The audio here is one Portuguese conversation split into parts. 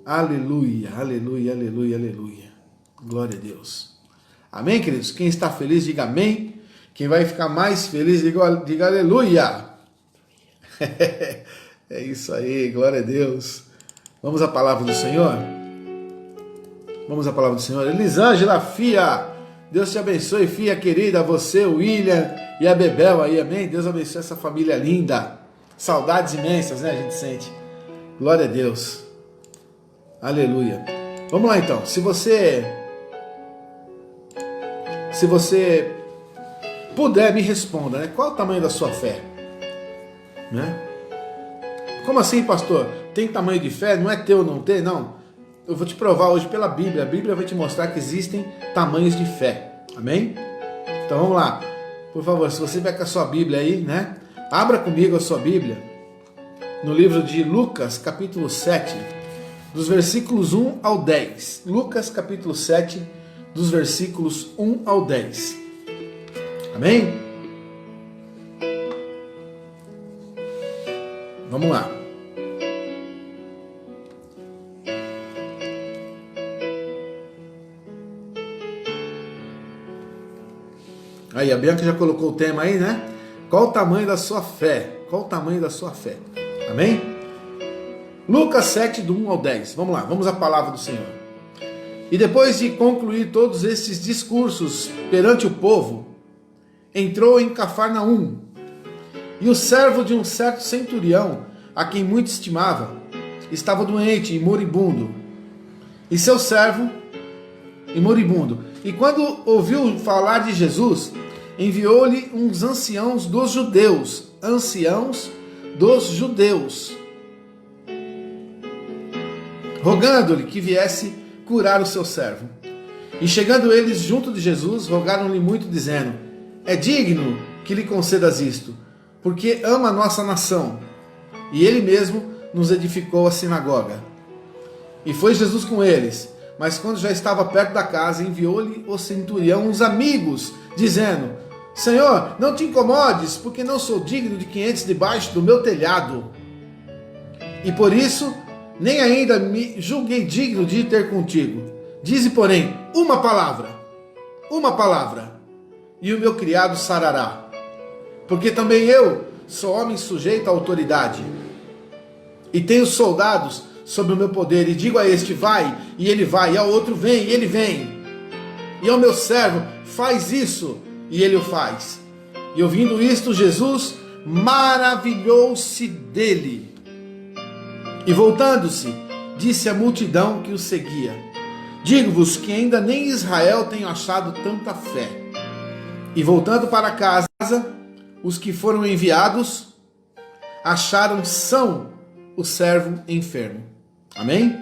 Aleluia, aleluia, aleluia, aleluia. Glória a Deus. Amém, queridos? Quem está feliz, diga amém. Quem vai ficar mais feliz, diga aleluia. É isso aí, glória a Deus. Vamos à palavra do Senhor? Vamos à palavra do Senhor. Elisângela, filha, Deus te abençoe, filha querida, você, o William e a Bebel aí, amém? Deus abençoe essa família linda. Saudades imensas, né, a gente sente. Glória a Deus. Aleluia. Vamos lá então. Se você puder, me responda, né? Qual é o tamanho da sua fé? Né? Como assim, pastor? Tem tamanho de fé? Não é ter ou não ter? Não. Eu vou te provar hoje pela Bíblia. A Bíblia vai te mostrar que existem tamanhos de fé. Amém? Então vamos lá. Por favor, se você vai com a sua Bíblia aí, né? Abra comigo a sua Bíblia no livro de Lucas, capítulo 7, dos versículos 1 ao 10. Lucas, capítulo 7, dos versículos 1 ao 10. Amém? Vamos lá. Aí, a Bianca já colocou o tema aí, né? Qual o tamanho da sua fé? Qual o tamanho da sua fé? Amém? Lucas 7, do 1 ao 10. Vamos lá, vamos à palavra do Senhor. E depois de concluir todos esses discursos perante o povo, entrou em Cafarnaum. E o servo de um certo centurião, a quem muito estimava, estava doente e moribundo. E seu servo, E quando ouviu falar de Jesus, enviou-lhe uns anciãos dos judeus, rogando-lhe que viesse curar o seu servo. E chegando eles junto de Jesus, rogaram-lhe muito, dizendo: é digno que lhe concedas isto, porque ama a nossa nação, e ele mesmo nos edificou a sinagoga. E foi Jesus com eles, mas quando já estava perto da casa, enviou-lhe o centurião uns amigos, dizendo: Senhor, não te incomodes, porque não sou digno de que entres debaixo do meu telhado. E por isso, nem ainda me julguei digno de ir ter contigo. Dize, porém, uma palavra, e o meu criado sarará. Porque também eu sou homem sujeito à autoridade, e tenho soldados sob o meu poder, e digo a este, vai, e ele vai, e ao outro, vem, e ele vem. E ao meu servo, faz isso, e ele o faz. E ouvindo isto, Jesus maravilhou-se dele. E voltando-se, disse à multidão que o seguia: digo-vos que ainda nem Israel tem achado tanta fé. E voltando para casa, os que foram enviados acharam são o servo enfermo. Amém?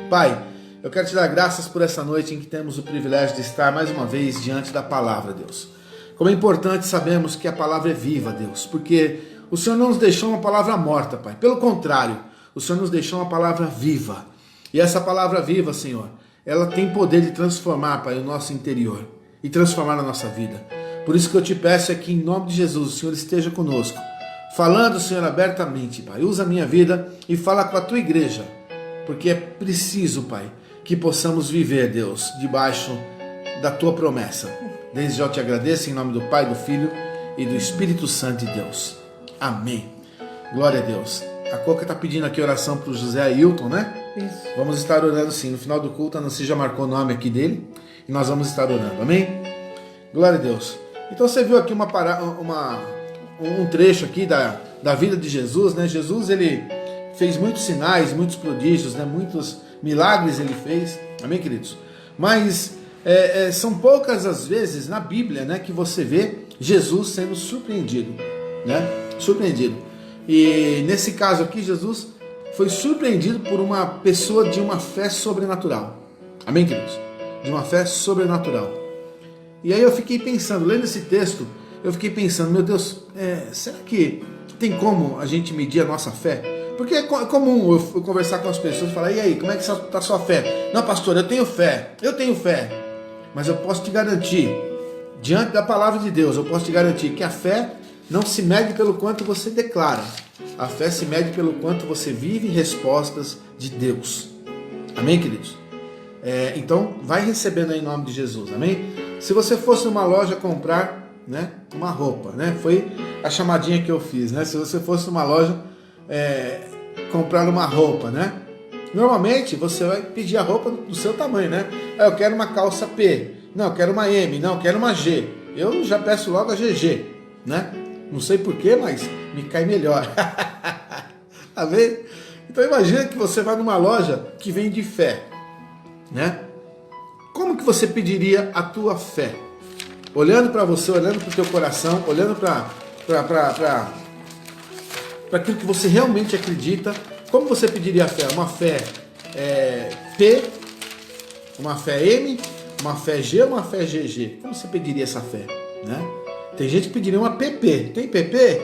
Pai, eu quero te dar graças por essa noite em que temos o privilégio de estar mais uma vez diante da palavra, Deus. Como é importante sabermos que a palavra é viva, Deus, porque o Senhor não nos deixou uma palavra morta, Pai. Pelo contrário, o Senhor nos deixou uma palavra viva. E essa palavra viva, Senhor, ela tem poder de transformar, Pai, o nosso interior e transformar a nossa vida. Por isso que eu te peço é que, em nome de Jesus, o Senhor esteja conosco, falando, Senhor, abertamente, Pai. Usa a minha vida e fala com a tua igreja, porque é preciso, Pai, que possamos viver, Deus, debaixo da tua promessa. Desde já eu te agradeço em nome do Pai, do Filho e do Espírito Santo de Deus. Amém. Glória a Deus. A Coca está pedindo aqui oração para o José Ailton, né? Isso. Vamos estar orando sim. No final do culto, a Nancy já marcou o nome aqui dele e nós vamos estar orando. Amém? Glória a Deus. Então você viu aqui um trecho aqui da vida de Jesus, né? Jesus, ele fez muitos sinais, muitos prodígios, né? Muitos milagres ele fez. Amém, queridos? Mas são poucas as vezes na Bíblia, né, que você vê Jesus sendo surpreendido, né? Surpreendido. E nesse caso aqui, Jesus foi surpreendido por uma pessoa de uma fé sobrenatural. Amém, queridos? De uma fé sobrenatural. E aí eu fiquei pensando, lendo esse texto, eu fiquei pensando, meu Deus, será que tem como a gente medir a nossa fé? Porque é comum eu conversar com as pessoas e falar: e aí, como é que está a sua fé? Não, pastor, eu tenho fé. Mas eu posso te garantir, diante da palavra de Deus, eu posso te garantir que a fé não se mede pelo quanto você declara. A fé se mede pelo quanto você vive respostas de Deus. Amém, queridos? Então, vai recebendo aí em nome de Jesus, amém? Se você fosse numa loja comprar, né, uma roupa, né? Foi a chamadinha que eu fiz, né? Se você fosse numa loja comprar uma roupa, né? Normalmente você vai pedir a roupa do seu tamanho, né? Eu quero uma calça P, não, eu quero uma M, não, eu quero uma G. Eu já peço logo a GG, né? Não sei porquê, mas me cai melhor. Amém? Então imagina que você vai numa loja que vende fé, né? Como que você pediria a tua fé? Olhando para você, olhando para o teu coração, olhando para aquilo que você realmente acredita, como você pediria a fé? Uma fé P, uma fé M, uma fé G, uma fé GG? Como você pediria essa fé, né? Tem gente que pediria uma PP. Tem PP?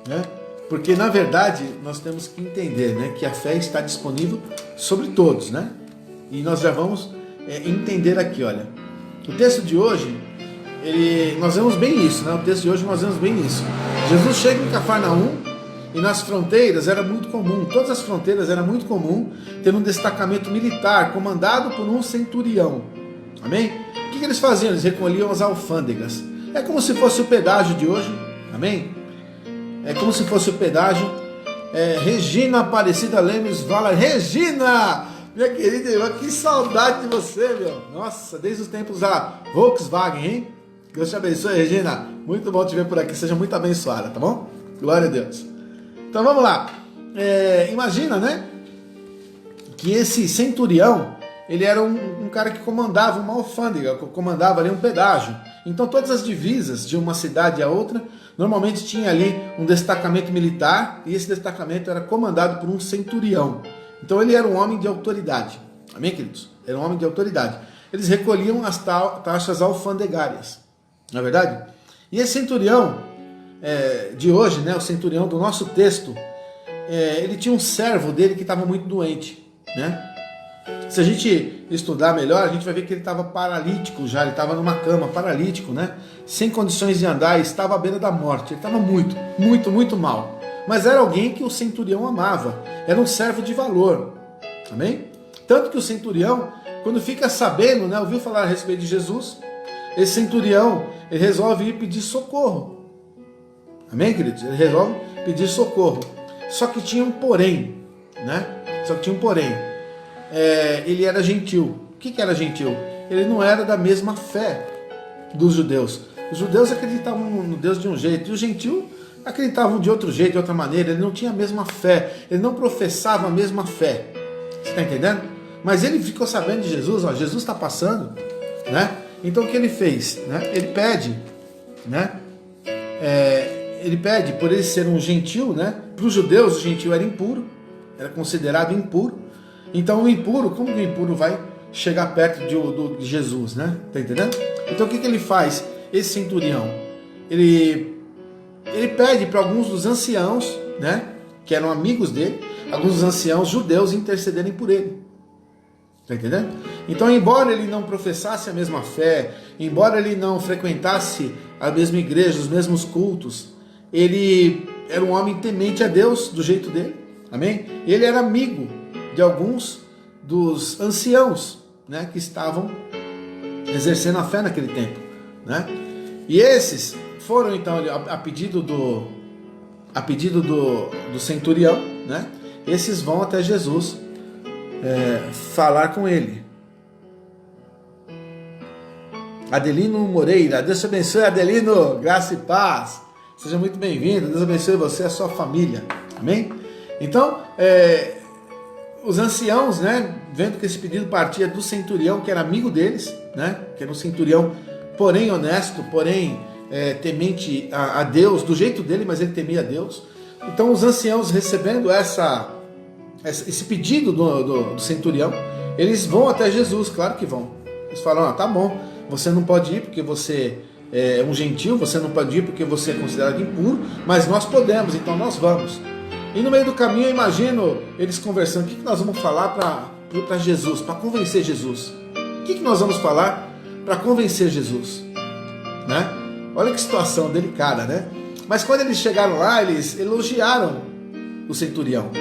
Né? Porque na verdade nós temos que entender, né, que a fé está disponível sobre todos, né? E nós já vamos entender aqui, olha. O texto de hoje, nós vemos bem isso, né? O texto de hoje nós vemos bem isso. Jesus chega em Cafarnaum e nas fronteiras era muito comum, todas as fronteiras era muito comum ter um destacamento militar comandado por um centurião. Amém? O que eles faziam? Eles recolhiam as alfândegas. É como se fosse o pedágio de hoje. Amém? É como se fosse o pedágio. Regina Aparecida Lemes Vala. Regina! Minha querida irmã, que saudade de você, meu. Nossa, desde os tempos da Volkswagen, hein? Deus te abençoe, Regina. Muito bom te ver por aqui. Seja muito abençoada, tá bom? Glória a Deus. Então vamos lá. Imagina, né? Que esse centurião, ele era um cara que comandava uma alfândega, comandava ali um pedágio. Então todas as divisas de uma cidade a outra, normalmente tinha ali um destacamento militar, e esse destacamento era comandado por um centurião. Então ele era um homem de autoridade. Amém, queridos? Era um homem de autoridade. Eles recolhiam as taxas alfandegárias. Não é verdade? E esse centurião de hoje, né, o centurião do nosso texto, ele tinha um servo dele que estava muito doente, né? Se a gente estudar melhor, a gente vai ver que ele estava paralítico já, ele estava numa cama, paralítico, né? Sem condições de andar, estava à beira da morte, ele estava muito, muito, muito mal. Mas era alguém que o centurião amava, era um servo de valor, amém? Tanto que o centurião, quando fica sabendo, né, ouviu falar a respeito de Jesus, esse centurião, ele resolve ir pedir socorro, amém, queridos? Ele resolve pedir socorro, só que tinha um porém, né? Só que tinha um porém. Ele era gentil. O que era gentil? Ele não era da mesma fé dos judeus. Os judeus acreditavam no Deus de um jeito, e os gentios acreditavam de outro jeito, de outra maneira. Ele não tinha a mesma fé, ele não professava a mesma fé. Você está entendendo? Mas ele ficou sabendo de Jesus, ó, Jesus está passando, né? Então o que ele fez? Né? Ele pede, né? Ele pede, por ele ser um gentil, né? Para os judeus o gentil era impuro, era considerado impuro. Então o impuro, como que o impuro vai chegar perto de Jesus, né? Tá entendendo? Então o que ele faz? Esse centurião, ele pede para alguns dos anciãos, né? Que eram amigos dele, alguns dos anciãos judeus intercederem por ele. Tá entendendo? Então, embora ele não professasse a mesma fé, embora ele não frequentasse a mesma igreja, os mesmos cultos, ele era um homem temente a Deus do jeito dele. Amém? Ele era amigo de alguns dos anciãos, né, que estavam exercendo a fé naquele tempo, né? E esses foram então a pedido do centurião, né? Esses vão até Jesus falar com ele. Adelino Moreira, Deus te abençoe, Adelino, graça e paz, seja muito bem-vindo, Deus abençoe você e a sua família, amém? Então, os anciãos, né, vendo que esse pedido partia do centurião, que era amigo deles, né, que era um centurião, porém honesto, porém temente a Deus, do jeito dele, mas ele temia a Deus. Então os anciãos, recebendo esse pedido do centurião, eles vão até Jesus, claro que vão. Eles falam, tá bom, você não pode ir porque você é um gentil, você não pode ir porque você é considerado impuro, mas nós podemos, então nós vamos. E no meio do caminho eu imagino eles conversando, o que nós vamos falar para Jesus, para convencer Jesus? O que nós vamos falar para convencer Jesus? Né? Olha que situação delicada, né? Mas quando eles chegaram lá, eles elogiaram o centurião,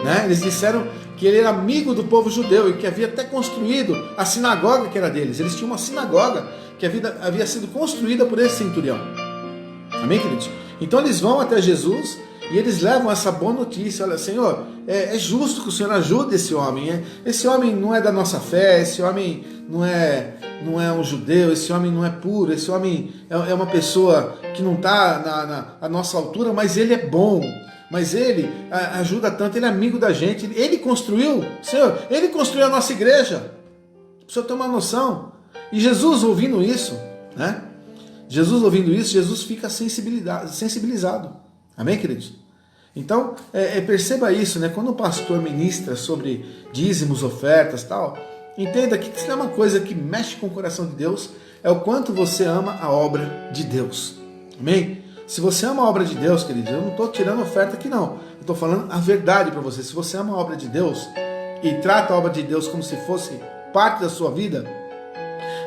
né? Eles disseram que ele era amigo do povo judeu e que havia até construído a sinagoga que era deles. Eles tinham uma sinagoga que havia sido construída por esse centurião. Amém, queridos? Então eles vão até Jesus e eles levam essa boa notícia. Olha, Senhor, é justo que o Senhor ajude esse homem. Esse homem não é da nossa fé, esse homem não é um judeu, esse homem não é puro, esse homem é uma pessoa que não está na nossa altura, mas ele é bom. Mas ele ajuda tanto, ele é amigo da gente. Ele construiu, Senhor, ele construiu a nossa igreja. Para o Senhor ter uma noção. E Jesus ouvindo isso, né? Jesus fica sensibilizado. Amém, queridos? Então, perceba isso, né? Quando o pastor ministra sobre dízimos, ofertas e tal, entenda que isso é uma coisa que mexe com o coração de Deus, é o quanto você ama a obra de Deus. Amém? Se você ama a obra de Deus, queridos, eu não estou tirando oferta aqui não. Eu estou falando a verdade para você. Se você ama a obra de Deus e trata a obra de Deus como se fosse parte da sua vida,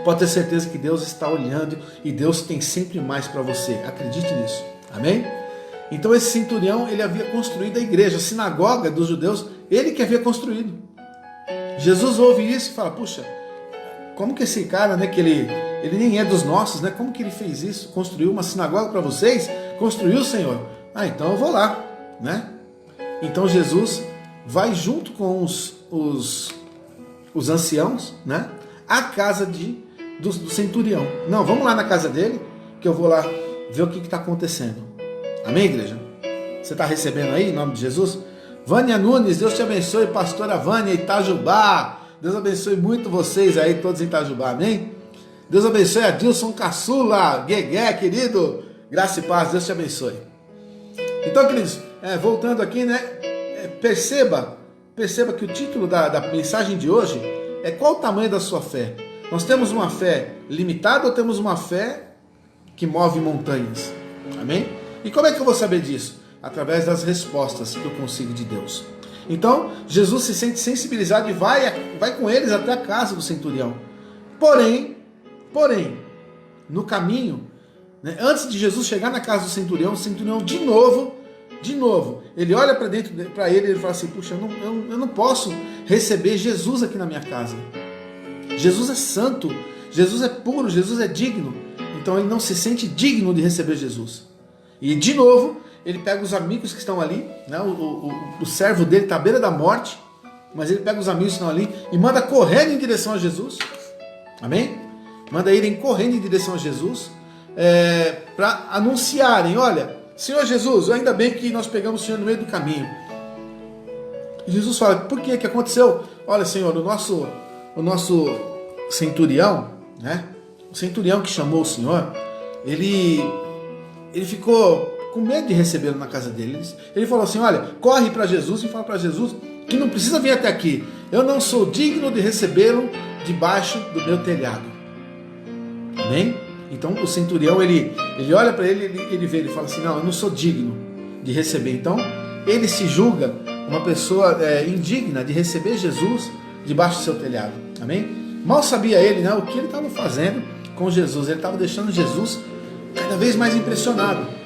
pode ter certeza que Deus está olhando e Deus tem sempre mais para você. Acredite nisso. Amém? Então esse centurião, ele havia construído a igreja, a sinagoga dos judeus, ele que havia construído. Jesus ouve isso e fala, puxa, como que esse cara, né, que ele nem é dos nossos, né? Como que ele fez isso? Construiu uma sinagoga para vocês? Construiu, Senhor? Ah, então eu vou lá, né? Então Jesus vai junto com os anciãos, né? À casa do centurião. Não, vamos lá na casa dele, que eu vou lá ver o que está acontecendo. Amém, igreja? Você está recebendo aí, em nome de Jesus? Vânia Nunes, Deus te abençoe. Pastora Vânia, Itajubá. Deus abençoe muito vocês aí, todos em Itajubá, amém? Deus abençoe a Dilson Caçula, Guegué, querido. Graça e paz, Deus te abençoe. Então, queridos, voltando aqui, né? Perceba que o título da mensagem de hoje é qual o tamanho da sua fé? Nós temos uma fé limitada ou temos uma fé que move montanhas? Amém? E como é que eu vou saber disso? Através das respostas que eu consigo de Deus. Então, Jesus se sente sensibilizado e vai com eles até a casa do centurião. Porém, no caminho, né, antes de Jesus chegar na casa do centurião, o centurião de novo, ele olha para dentro para ele e ele fala assim, puxa, eu não posso receber Jesus aqui na minha casa. Jesus é santo, Jesus é puro, Jesus é digno. Então ele não se sente digno de receber Jesus. E de novo, ele pega os amigos que estão ali, né? O servo dele está à beira da morte, mas ele pega os amigos que estão ali e manda correndo em direção a Jesus. Amém? Manda irem correndo em direção a Jesus para anunciarem, olha, Senhor Jesus, ainda bem que nós pegamos o Senhor no meio do caminho. E Jesus fala, por que aconteceu? Olha, Senhor, o nosso centurião, né? O centurião que chamou o Senhor, ele ficou com medo de recebê-lo na casa dele. Ele falou assim, olha, corre para Jesus e fala para Jesus que não precisa vir até aqui. Eu não sou digno de recebê-lo debaixo do meu telhado. Amém? Então o centurião, ele olha para ele vê, ele fala assim, não, eu não sou digno de receber. Então ele se julga uma pessoa indigna de receber Jesus debaixo do seu telhado. Amém? Mal sabia ele, né, o que ele estava fazendo com Jesus. Ele estava deixando Jesus cada vez mais impressionado.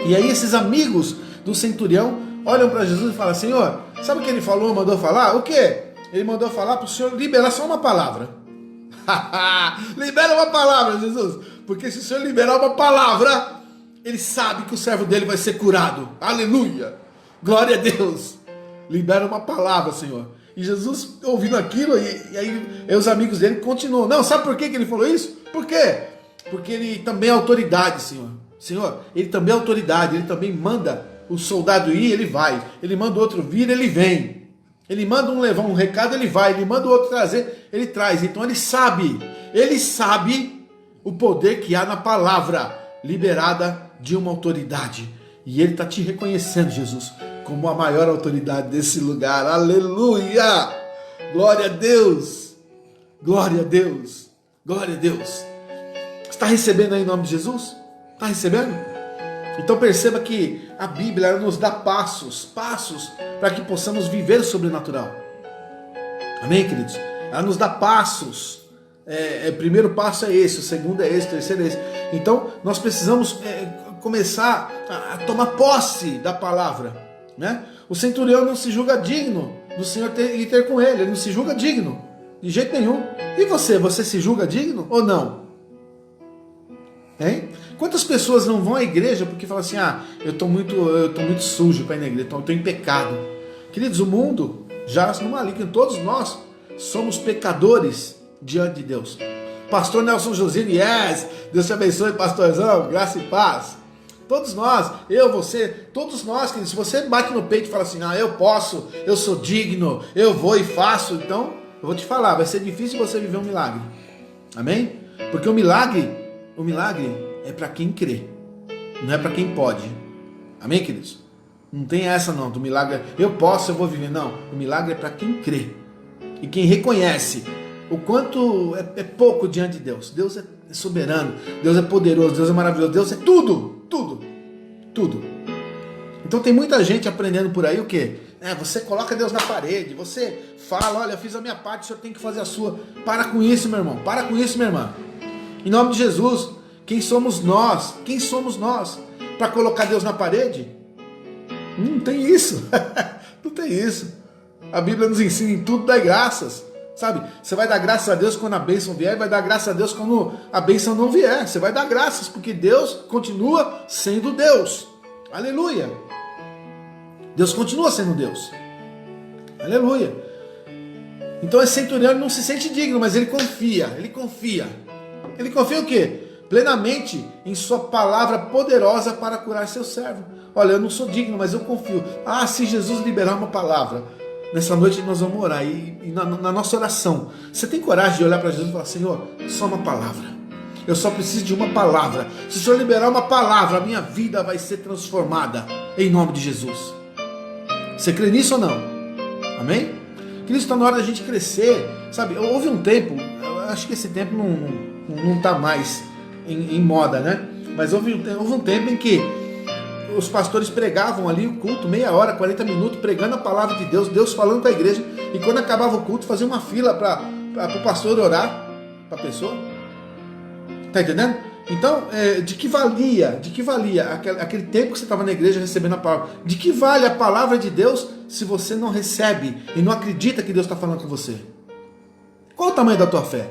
E aí esses amigos do centurião olham para Jesus e falam, Senhor, sabe o que ele falou, mandou falar? O quê? Ele mandou falar para o Senhor liberar só uma palavra. Libera uma palavra, Jesus. Porque se o Senhor liberar uma palavra, ele sabe que o servo dele vai ser curado. Aleluia. Glória a Deus. Libera uma palavra, Senhor. E Jesus ouvindo aquilo, e aí os amigos dele continuam. Não, sabe por que ele falou isso? Por quê? Porque ele também é autoridade, Senhor. Senhor, ele também é autoridade. Ele também manda o soldado ir, ele vai. Ele manda o outro vir, ele vem. Ele manda um levar um recado, ele vai. Ele manda o outro trazer, ele traz. Então ele sabe o poder que há na palavra liberada de uma autoridade. E ele está te reconhecendo, Jesus, como a maior autoridade desse lugar. Aleluia! Glória a Deus! Glória a Deus! Glória a Deus! Está recebendo aí em nome de Jesus? Está recebendo? Então perceba que a Bíblia ela nos dá passos para que possamos viver o sobrenatural. Amém, queridos? Ela nos dá passos. O primeiro passo é esse, o segundo é esse, o terceiro é esse. Então nós precisamos começar a tomar posse da palavra, né? O centurião não se julga digno do Senhor e ter com Ele. Ele não se julga digno, de jeito nenhum. E você se julga digno ou não? Hein? Quantas pessoas não vão à igreja porque falam assim, eu estou muito sujo para ir na igreja, eu estou em pecado. Queridos, o mundo jaz no maligno, todos nós somos pecadores diante de Deus. Pastor Nelson Josino, Deus te abençoe, pastorzão, graça e paz. Todos nós, eu, você, todos nós, queridos, se você bate no peito e fala assim, eu posso, eu sou digno, eu vou e faço, então, eu vou te falar, vai ser difícil você viver um milagre. Amém? Porque o milagre é para quem crê, não é para quem pode. Amém, queridos? Não tem essa não, do milagre, eu posso, eu vou viver. Não, o milagre é para quem crê. E quem reconhece o quanto é pouco diante de Deus. Deus é soberano, Deus é poderoso, Deus é maravilhoso, Deus é tudo. Então tem muita gente aprendendo por aí o quê? Você coloca Deus na parede, você fala, olha, eu fiz a minha parte, o senhor tem que fazer a sua. Para com isso, meu irmão, para com isso, minha irmã. Em nome de Jesus, quem somos nós para colocar Deus na parede? Não tem isso, não tem isso. A Bíblia nos ensina em tudo, dai graças. Sabe, você vai dar graças a Deus quando a bênção vier, e vai dar graças a Deus quando a bênção não vier. Você vai dar graças, porque Deus continua sendo Deus. Aleluia. Deus continua sendo Deus. Aleluia. Então esse centurião não se sente digno, mas ele confia. Ele confia o quê? Plenamente em sua palavra poderosa para curar seu servo. Olha, eu não sou digno, mas eu confio. Se Jesus liberar uma palavra, nessa noite nós vamos orar. E na nossa oração, você tem coragem de olhar para Jesus e falar, Senhor, só uma palavra. Eu só preciso de uma palavra. Se o Senhor liberar uma palavra, a minha vida vai ser transformada. Em nome de Jesus. Você crê nisso ou não? Amém? Querido, está na hora da gente crescer. Sabe, houve um tempo, eu acho que esse tempo não está mais em moda, né? Mas houve um tempo em que os pastores pregavam ali o culto, meia hora, 40 minutos, pregando a palavra de Deus, Deus falando para a igreja, e quando acabava o culto, fazia uma fila para o pastor orar para a pessoa. Está entendendo? Então, de que valia aquele tempo que você estava na igreja recebendo a palavra? De que vale a palavra de Deus se você não recebe e não acredita que Deus está falando com você? Qual o tamanho da tua fé?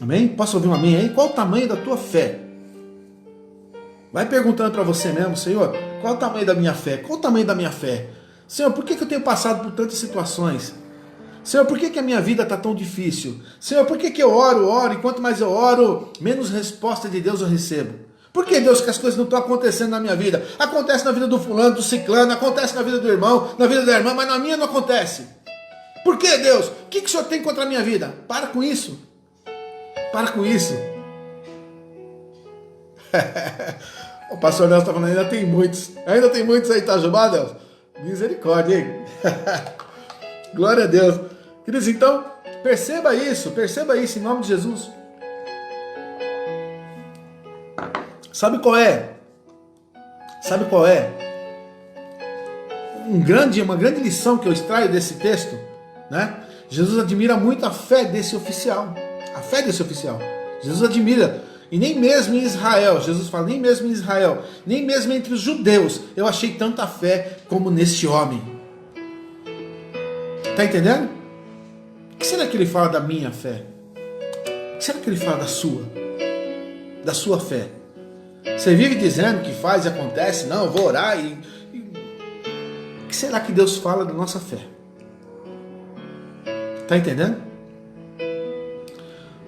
Amém? Posso ouvir um amém aí? Qual o tamanho da tua fé? Vai perguntando para você mesmo, Senhor, qual o tamanho da minha fé? Qual o tamanho da minha fé? Senhor, por que eu tenho passado por tantas situações? Senhor, por que a minha vida está tão difícil? Senhor, por que eu oro, e quanto mais eu oro, menos resposta de Deus eu recebo? Por que, Deus, que as coisas não estão acontecendo na minha vida? Acontece na vida do fulano, do ciclano, acontece na vida do irmão, na vida da irmã, mas na minha não acontece. Por que, Deus? O que o Senhor tem contra a minha vida? Para com isso. Para com isso. O pastor Nelson está falando, ainda tem muitos aí, Itajubá, Deus? Misericórdia, hein? Glória a Deus. Queridos, então, perceba isso em nome de Jesus. Sabe qual é? Uma grande lição que eu extraio desse texto, né? Jesus admira muito a fé desse oficial. Jesus admira. E nem mesmo em Israel, Jesus fala, nem mesmo em Israel, nem mesmo entre os judeus, eu achei tanta fé como neste homem. Está entendendo? O que será que ele fala da minha fé? O que será que ele fala da sua? Da sua fé? Você vive dizendo que faz e acontece, não, eu vou orar e... O que será que Deus fala da nossa fé? Está entendendo?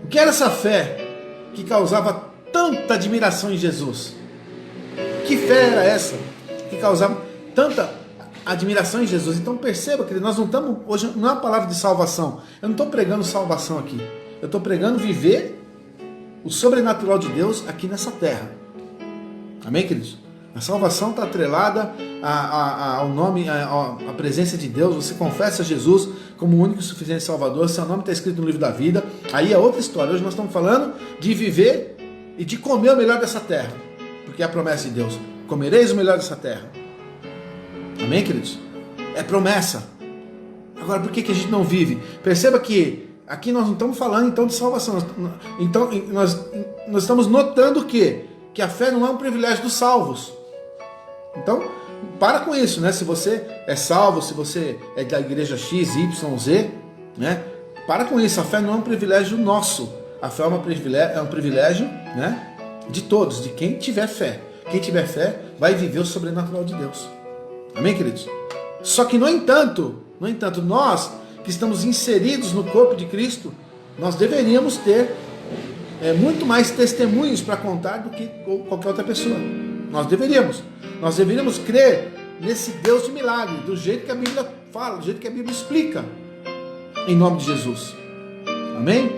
O que era essa fé que causava tanta admiração em Jesus? Que fé era essa que causava tanta admiração em Jesus? Então perceba que nós não estamos, hoje não é uma palavra de salvação, eu não estou pregando salvação aqui, eu estou pregando viver o sobrenatural de Deus aqui nessa terra. Amém, queridos? A salvação está atrelada ao nome, à presença de Deus. Você confessa Jesus como o único e suficiente Salvador, seu nome está escrito no livro da vida, aí é outra história. Hoje nós estamos falando de viver e de comer o melhor dessa terra, porque é a promessa de Deus, comereis o melhor dessa terra. Amém, queridos? É promessa. Agora, por que a gente não vive? Perceba que aqui nós não estamos falando então de salvação, então nós estamos notando que a fé não é um privilégio dos salvos. Então, para com isso, né? Se você é salvo, se você é da igreja X, Y, Z, né? Para com isso, a fé não é um privilégio nosso. A fé é um privilégio, né? De todos, de quem tiver fé. Quem tiver fé vai viver o sobrenatural de Deus. Amém, queridos? Só que, no entanto, nós que estamos inseridos no corpo de Cristo, nós deveríamos ter muito mais testemunhos para contar do que qualquer outra pessoa. Nós deveríamos crer nesse Deus de milagre, do jeito que a Bíblia fala, do jeito que a Bíblia explica, em nome de Jesus. Amém?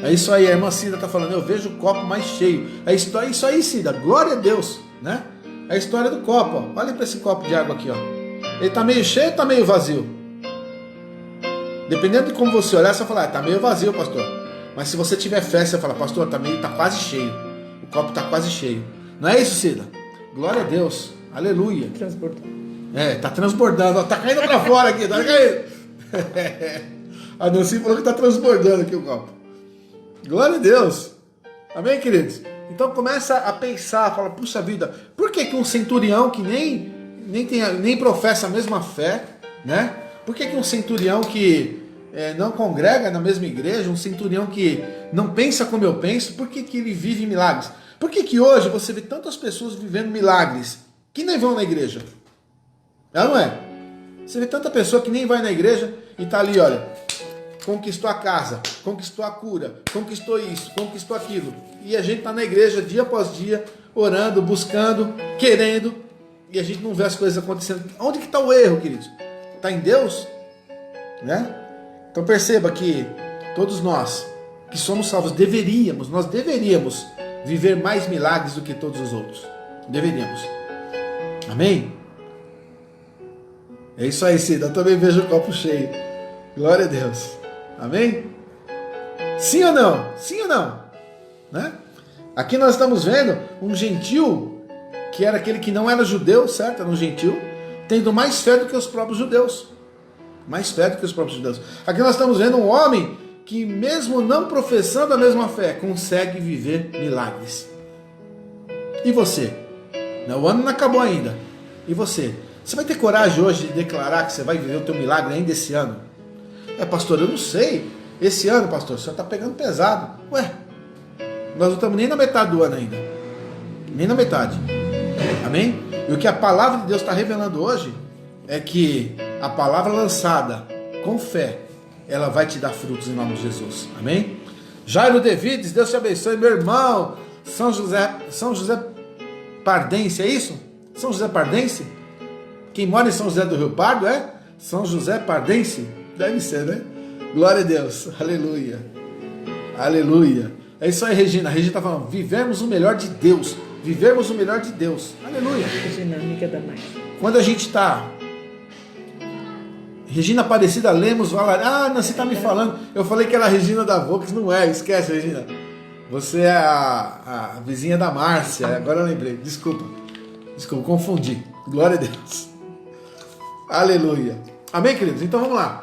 É isso aí, a irmã Cida está falando, eu vejo o copo mais cheio. É isso aí, Cida, glória a Deus, né? É a história do copo, ó. Olha para esse copo de água aqui, ó. Ele está meio cheio ou está meio vazio? Dependendo de como você olhar, você vai falar, está meio vazio, pastor. Mas se você tiver fé, você fala, pastor, tá quase cheio. O copo está quase cheio. Não é isso, Cida? Glória a Deus, aleluia. Transbordando. Tá transbordando, ó. Tá caindo para fora aqui, tá caindo. A Nancy falou que está transbordando aqui o copo. Glória a Deus. Amém, queridos? Então começa a pensar, fala, puxa vida, por que um centurião que nem professa a mesma fé, né? Por que um centurião que não congrega na mesma igreja, um centurião que não pensa como eu penso, por que ele vive milagres? Por que hoje você vê tantas pessoas vivendo milagres que nem vão na igreja? Não é? Você vê tanta pessoa que nem vai na igreja e está ali, olha, conquistou a casa, conquistou a cura, conquistou isso, conquistou aquilo. E a gente está na igreja dia após dia, orando, buscando, querendo, e a gente não vê as coisas acontecendo. Onde que está o erro, queridos? Está em Deus? Né? Então perceba que todos nós que somos salvos nós deveríamos viver mais milagres do que todos os outros. Deveríamos. Amém? É isso aí, Cida. Eu também vejo o copo cheio. Glória a Deus. Amém? Sim ou não? Sim ou não? Né? Aqui nós estamos vendo um gentil, que era aquele que não era judeu, certo? Era um gentil, tendo mais fé do que os próprios judeus. Mais fé do que os próprios judeus. Aqui nós estamos vendo um homem que, mesmo não professando a mesma fé, consegue viver milagres. E você? O ano não acabou ainda. E você? Você vai ter coragem hoje de declarar que você vai viver o teu milagre ainda esse ano? Pastor, eu não sei. Esse ano, pastor, o senhor está pegando pesado. Ué, nós não estamos nem na metade do ano ainda. Nem na metade. Amém? E o que a palavra de Deus está revelando hoje é que a palavra lançada com fé, ela vai te dar frutos em nome de Jesus. Amém? Jairo Davides, Deus te abençoe, meu irmão. São José Pardense, é isso? São José Pardense? Quem mora em São José do Rio Pardo é São José Pardense? Deve ser, né? Glória a Deus. Aleluia. Aleluia. É isso aí, Regina. A Regina está falando, vivemos o melhor de Deus. Vivemos o melhor de Deus. Aleluia. Regina, amiga da mãe. Quando a gente está... Regina Aparecida Lemos, não, você está me falando. Eu falei que era a Regina da Vox, não é. Esquece, Regina. Você é a vizinha da Márcia. Agora eu lembrei. Desculpa, confundi. Glória a Deus. Aleluia. Amém, queridos? Então vamos lá.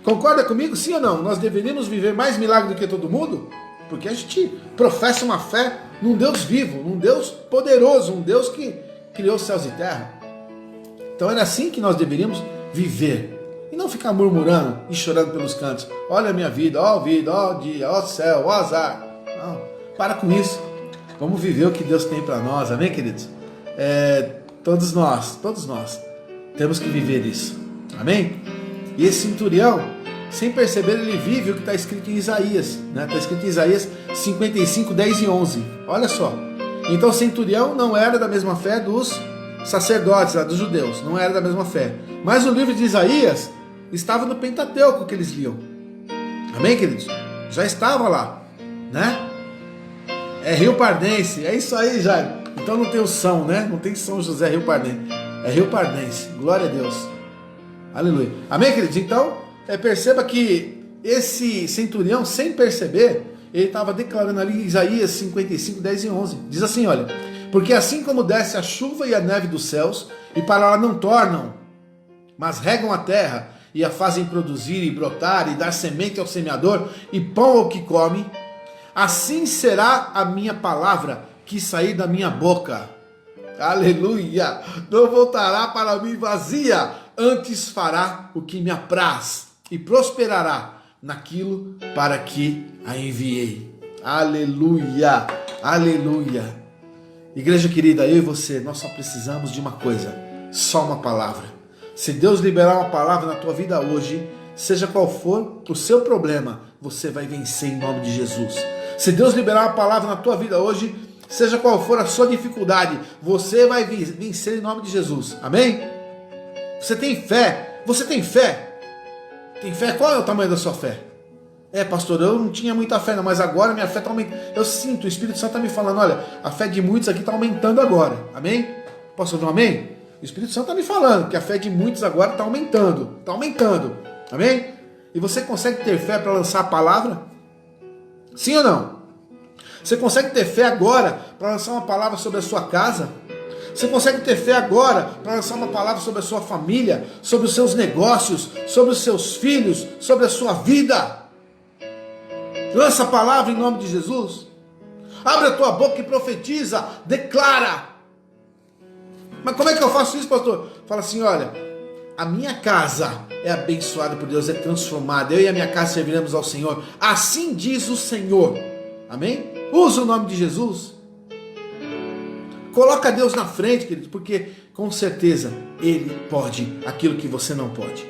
Concorda comigo, sim ou não? Nós deveríamos viver mais milagre do que todo mundo? Porque a gente professa uma fé num Deus vivo, num Deus poderoso, um Deus que criou os céus e terra. Então era assim que nós deveríamos viver. E não ficar murmurando e chorando pelos cantos. Olha a minha vida, ó dia, ó céu, ó azar. Não, para com isso. Vamos viver o que Deus tem para nós, amém, queridos? Todos nós temos que viver isso, amém? E esse centurião, sem perceber, ele vive o que está escrito em Isaías, né? Está escrito em Isaías 55, 10 e 11, olha só. Então o centurião não era da mesma fé dos sacerdotes, dos judeus, não era da mesma fé. Mas o livro de Isaías estava no Pentateuco que eles liam, amém, queridos? Já estava lá, né? É Rio Pardense, é isso aí, Jairo. Então não tem o São, né? Não tem São José Rio Pardense. É Rio Pardense. Glória a Deus. Aleluia. Amém, queridos? Então, perceba que esse centurião, sem perceber, ele estava declarando ali Isaías 55, 10 e 11. Diz assim, olha. Porque assim como desce a chuva e a neve dos céus, e para lá não tornam, mas regam a terra, e a fazem produzir e brotar, e dar semente ao semeador, e pão ao que come, assim será a minha palavra que sair da minha boca. Aleluia! Não voltará para mim vazia, antes fará o que me apraz e prosperará naquilo para que a enviei. Aleluia! Aleluia! Igreja querida, eu e você, nós só precisamos de uma coisa, só uma palavra. Se Deus liberar uma palavra na tua vida hoje, seja qual for o seu problema, você vai vencer em nome de Jesus. Se Deus liberar uma palavra na tua vida hoje, seja qual for a sua dificuldade, você vai vencer em nome de Jesus. Amém? Você tem fé? Você tem fé? Tem fé? Qual é o tamanho da sua fé? Pastor, eu não tinha muita fé não, mas agora minha fé está aumentando. Eu sinto, o Espírito Santo está me falando, olha, a fé de muitos aqui está aumentando agora. Amém? Posso ouvir um amém? O Espírito Santo está me falando que a fé de muitos agora está aumentando. Está aumentando. Amém? E você consegue ter fé para lançar a palavra? Sim ou não? Você consegue ter fé agora para lançar uma palavra sobre a sua casa? Você consegue ter fé agora para lançar uma palavra sobre a sua família, sobre os seus negócios, sobre os seus filhos, sobre a sua vida? Lança a palavra em nome de Jesus. Abre a tua boca e profetiza, declara. Mas como é que eu faço isso, pastor? Fala assim, olha, a minha casa é abençoada por Deus, é transformada. Eu e a minha casa serviremos ao Senhor. Assim diz o Senhor. Amém? Usa o nome de Jesus. Coloca Deus na frente, querido, porque com certeza Ele pode aquilo que você não pode.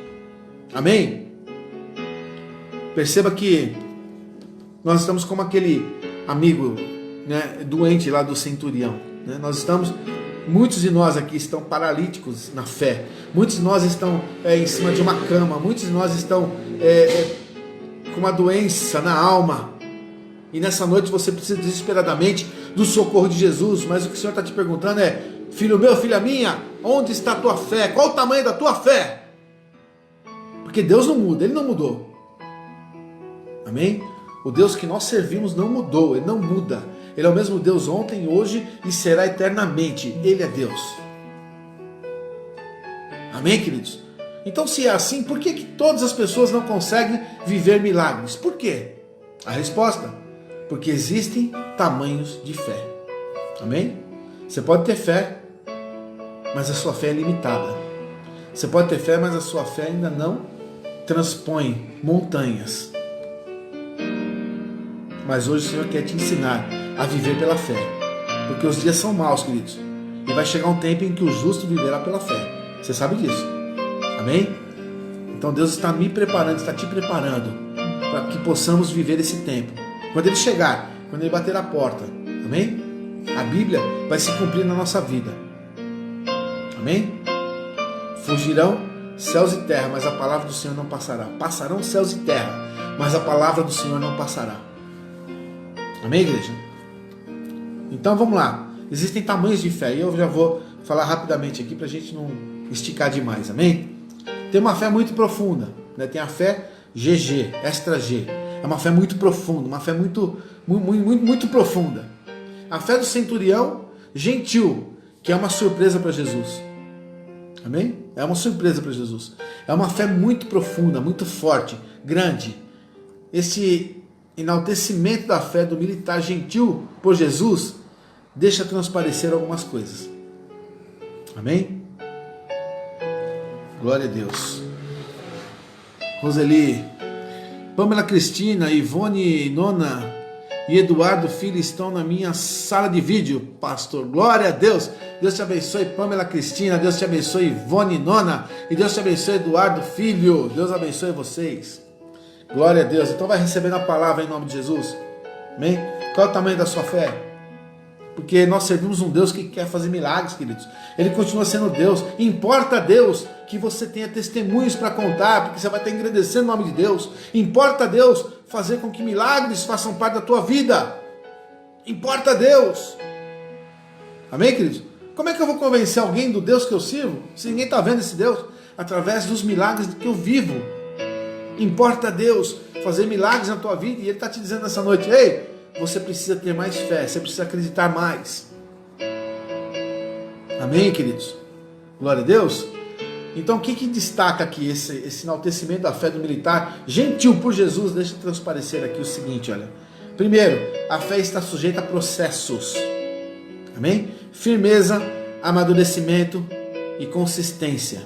Amém? Perceba que nós estamos como aquele amigo, né, doente lá do centurião. Né? Muitos de nós aqui estão paralíticos na fé. Muitos de nós estão em cima de uma cama. Muitos de nós estão com uma doença na alma. E nessa noite você precisa desesperadamente do socorro de Jesus. Mas o que o Senhor está te perguntando é: filho meu, filha minha, onde está a tua fé? Qual o tamanho da tua fé? Porque Deus não muda, Ele não mudou. Amém? O Deus que nós servimos não mudou, Ele não muda. Ele é o mesmo Deus ontem, hoje e será eternamente. Ele é Deus. Amém, queridos? Então, se é assim, por que todas as pessoas não conseguem viver milagres? Por quê? A resposta: porque existem tamanhos de fé. Amém? Você pode ter fé, mas a sua fé é limitada. Você pode ter fé, mas a sua fé ainda não transpõe montanhas. Mas hoje o Senhor quer te ensinar a viver pela fé. Porque os dias são maus, queridos. E vai chegar um tempo em que o justo viverá pela fé. Você sabe disso. Amém? Então Deus está me preparando, está te preparando para que possamos viver esse tempo. Quando Ele chegar, quando Ele bater a porta. Amém? A Bíblia vai se cumprir na nossa vida. Amém? Fugirão céus e terra, mas a palavra do Senhor não passará. Passarão céus e terra, mas a palavra do Senhor não passará. Amém, igreja? Então vamos lá. Existem tamanhos de fé. E eu já vou falar rapidamente aqui para a gente não esticar demais. Amém? Tem uma fé muito profunda. Né? Tem a fé GG, extra G. É uma fé muito profunda. Uma fé muito profunda. A fé do centurião gentil, que é uma surpresa para Jesus. Amém? É uma surpresa para Jesus. É uma fé muito profunda, muito forte, grande. Esse enaltecimento da fé do militar gentil por Jesus deixa transparecer algumas coisas. Amém? Glória a Deus. Roseli, Pamela Cristina, Ivone Nona e Eduardo Filho estão na minha sala de vídeo, pastor. Glória a Deus. Deus te abençoe, Pamela Cristina. Deus te abençoe, Ivone Nona. E Deus te abençoe, Eduardo Filho. Deus abençoe vocês. Glória a Deus. Então vai recebendo a palavra em nome de Jesus. Amém? Qual é o tamanho da sua fé? Porque nós servimos um Deus que quer fazer milagres, queridos. Ele continua sendo Deus. Importa a Deus que você tenha testemunhos para contar, porque você vai estar engrandecendo o nome de Deus. Importa a Deus fazer com que milagres façam parte da tua vida. Importa a Deus. Amém, queridos? Como é que eu vou convencer alguém do Deus que eu sirvo, se ninguém está vendo esse Deus? Através dos milagres que eu vivo. Importa a Deus fazer milagres na tua vida. E Ele está te dizendo nessa noite: ei, você precisa ter mais fé, você precisa acreditar mais. Amém, queridos? Glória a Deus. Então o que destaca aqui esse enaltecimento da fé do militar gentil por Jesus? Deixa eu transparecer aqui o seguinte, olha. Primeiro, a fé está sujeita a processos. Amém? Firmeza amadurecimento e consistência,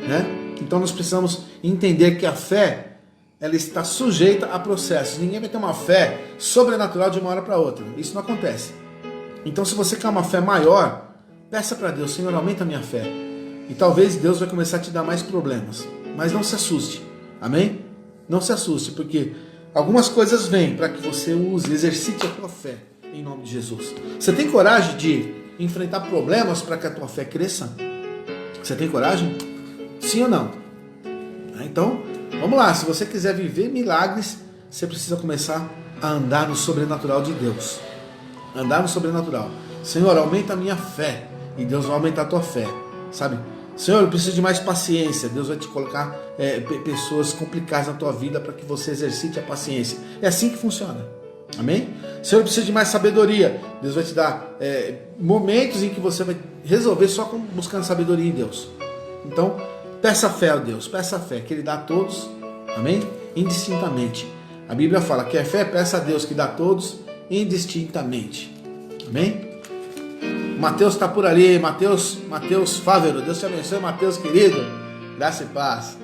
né? Então nós precisamos entender que a fé, ela está sujeita a processos. Ninguém vai ter uma fé sobrenatural de uma hora para outra. Isso não acontece. Então, se você quer uma fé maior, peça para Deus: Senhor, aumenta a minha fé. E talvez Deus vai começar a te dar mais problemas. Mas não se assuste. Amém? Não se assuste, porque algumas coisas vêm para que você use, exercite a tua fé, em nome de Jesus. Você tem coragem de enfrentar problemas para que a tua fé cresça? Você tem coragem? Sim ou não? Então, vamos lá. Se você quiser viver milagres, você precisa começar a andar no sobrenatural de Deus. Andar no sobrenatural. Senhor, aumenta a minha fé. E Deus vai aumentar a tua fé. Sabe? Senhor, eu preciso de mais paciência. Deus vai te colocar pessoas complicadas na tua vida para que você exercite a paciência. É assim que funciona. Amém? Senhor, eu preciso de mais sabedoria. Deus vai te dar momentos em que você vai resolver só buscando sabedoria em Deus. Então, peça fé a Deus. Peça fé que Ele dá a todos. Amém? Indistintamente. A Bíblia fala: quer fé, peça a Deus que dá a todos indistintamente. Amém? Mateus está por ali. Mateus Fávero. Deus te abençoe, Mateus querido. Graça e paz.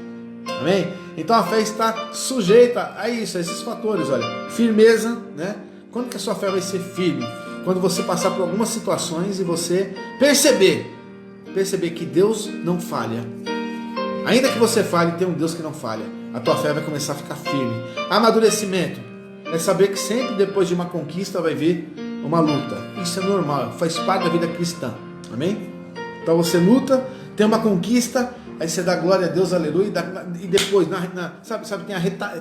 Amém? Então a fé está sujeita a isso, a esses fatores. Olha, firmeza, né? Quando que a sua fé vai ser firme? Quando você passar por algumas situações e você perceber que Deus não falha. Ainda que você falhe, tem um Deus que não falha. A tua fé vai começar a ficar firme. Amadurecimento é saber que sempre depois de uma conquista vai vir uma luta. Isso é normal, faz parte da vida cristã. Amém? Então você luta, tem uma conquista, aí você dá glória a Deus, aleluia, e depois, sabe,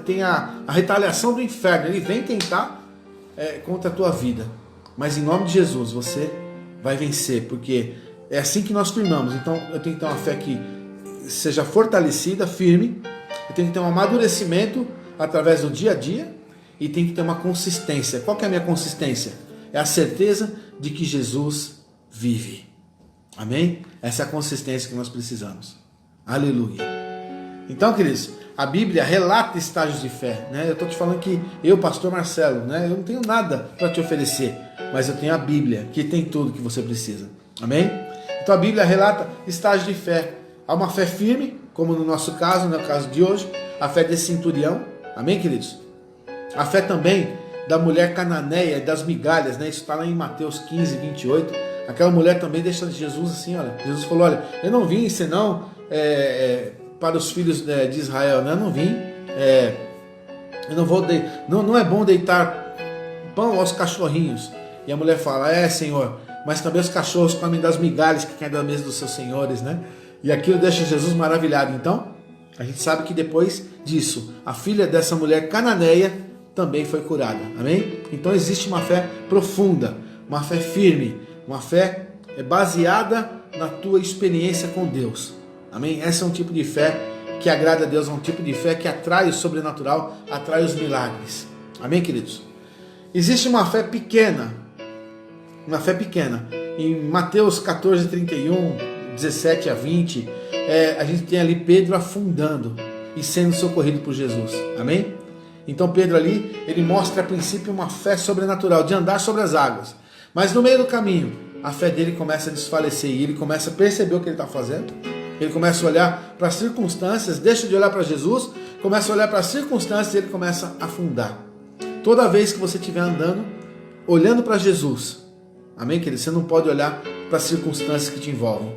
tem a retaliação do inferno. Ele vem tentar contra a tua vida. Mas em nome de Jesus, você vai vencer, porque é assim que nós firmamos. Então eu tenho que ter uma fé que seja fortalecida, firme. Eu tenho que ter um amadurecimento através do dia a dia. E tem que ter uma consistência. Qual que é a minha consistência? É a certeza de que Jesus vive. Amém? Essa é a consistência que nós precisamos. Aleluia. Então, queridos, a Bíblia relata estágios de fé, né? Eu estou te falando que eu, pastor Marcelo, né? Eu não tenho nada para te oferecer, mas eu tenho a Bíblia, que tem tudo que você precisa. Amém? Então a Bíblia relata estágios de fé. Há uma fé firme, como no nosso caso, no caso de hoje, a fé desse centurião. Amém, queridos? A fé também da mulher cananeia, das migalhas, né? Isso está lá em Mateus 15, 28. Aquela mulher também deixa Jesus assim, olha. Jesus falou: olha, eu não vim senão para os filhos de Israel, né? Eu não vim, eu não vou não é bom deitar pão aos cachorrinhos. E a mulher fala: Senhor, mas também os cachorros comem das migalhas que caem da mesa dos seus senhores, né? E aquilo deixa Jesus maravilhado. Então, a gente sabe que depois disso, a filha dessa mulher cananeia também foi curada. Amém? Então existe uma fé profunda, uma fé firme, uma fé baseada na tua experiência com Deus. Amém? Esse é um tipo de fé que agrada a Deus, é um tipo de fé que atrai o sobrenatural, atrai os milagres. Amém, queridos? Existe uma fé pequena. Uma fé pequena. Em Mateus 14, 31, 17 a 20, a gente tem ali Pedro afundando e sendo socorrido por Jesus. Amém? Então Pedro ali, ele mostra a princípio uma fé sobrenatural, de andar sobre as águas. Mas no meio do caminho, a fé dele começa a desfalecer e ele começa a perceber o que ele está fazendo. Ele começa a olhar para as circunstâncias, deixa de olhar para Jesus, começa a olhar para as circunstâncias e ele começa a afundar. Toda vez que você estiver andando, olhando para Jesus, amém, querido? Você não pode olhar para as circunstâncias que te envolvem.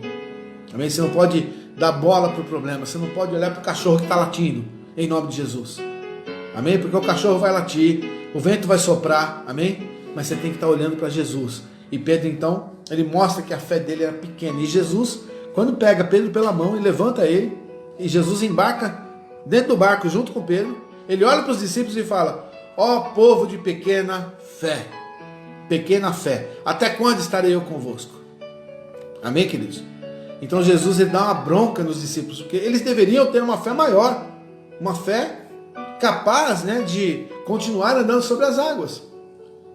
Amém? Você não pode dar bola para o problema, você não pode olhar para o cachorro que está latindo, em nome de Jesus. Amém? Porque o cachorro vai latir, o vento vai soprar, amém? Mas você tem que estar olhando para Jesus. E Pedro, então, ele mostra que a fé dele era pequena. E Jesus, quando pega Pedro pela mão e levanta ele, e Jesus embarca dentro do barco junto com Pedro, ele olha para os discípulos e fala: ó povo de pequena fé, até quando estarei eu convosco? Amém, queridos? Então Jesus, ele dá uma bronca nos discípulos, porque eles deveriam ter uma fé maior, uma fé capaz, né, de continuar andando sobre as águas.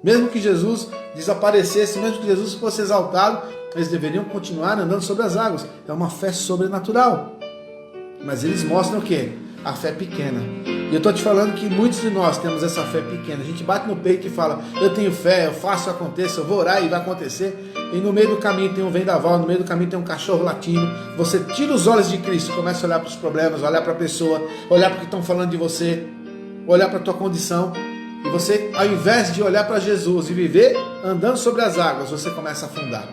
Mesmo que Jesus desaparecesse, mesmo que Jesus fosse exaltado, eles deveriam continuar andando sobre as águas. É uma fé sobrenatural. Mas eles mostram o quê? A fé pequena. E eu estou te falando que muitos de nós temos essa fé pequena. A gente bate no peito e fala, eu tenho fé, eu faço, aconteça, eu vou orar e vai acontecer. E no meio do caminho tem um vendaval, no meio do caminho tem um cachorro latindo. Você tira os olhos de Cristo, começa a olhar para os problemas, olhar para a pessoa, olhar para o que estão falando de você, olhar para a tua condição. E você, ao invés de olhar para Jesus e viver andando sobre as águas, você começa a afundar.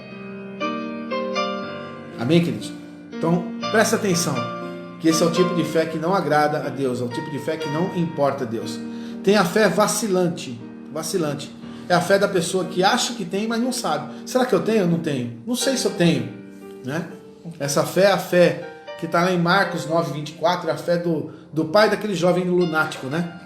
Amém, queridos? Então, presta atenção, que esse é o tipo de fé que não agrada a Deus, é o tipo de fé que não importa a Deus. Tem a fé vacilante, vacilante. É a fé da pessoa que acha que tem, mas não sabe. Será que eu tenho ou não tenho? Não sei se eu tenho, né? Essa fé é a fé que está lá em Marcos 9:24, é a fé do pai daquele jovem lunático, né?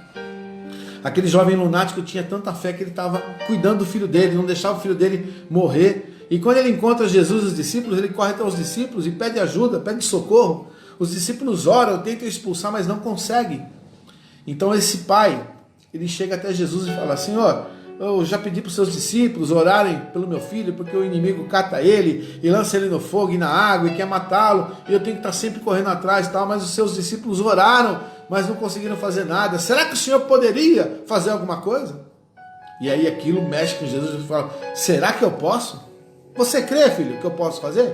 Aquele jovem lunático tinha tanta fé que ele estava cuidando do filho dele, não deixava o filho dele morrer. E quando ele encontra Jesus e os discípulos, ele corre até os discípulos e pede ajuda, pede socorro. Os discípulos oram, tentam expulsar, mas não conseguem. Então esse pai, ele chega até Jesus e fala: Senhor, eu já pedi para os seus discípulos orarem pelo meu filho, porque o inimigo cata ele e lança ele no fogo e na água e quer matá-lo, e eu tenho que estar sempre correndo atrás e tal, mas os seus discípulos oraram, mas não conseguiram fazer nada. Será que o Senhor poderia fazer alguma coisa? E aí aquilo mexe com Jesus e fala: será que eu posso? Você crê, filho, que eu posso fazer?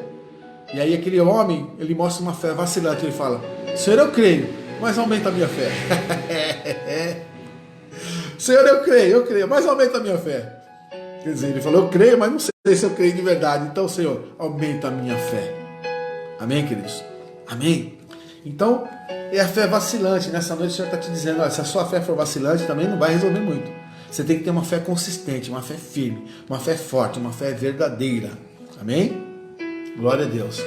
E aí aquele homem, ele mostra uma fé vacilante, ele fala: Senhor, eu creio, mas aumenta a minha fé. Senhor, eu creio, mas aumenta a minha fé. Quer dizer, ele falou: eu creio, mas não sei se eu creio de verdade. Então, Senhor, aumenta a minha fé. Amém, queridos? Amém? Então, é a fé vacilante. Nessa noite o Senhor está te dizendo: olha, se a sua fé for vacilante, também não vai resolver muito. Você tem que ter uma fé consistente, uma fé firme, uma fé forte, uma fé verdadeira. Amém? Glória a Deus.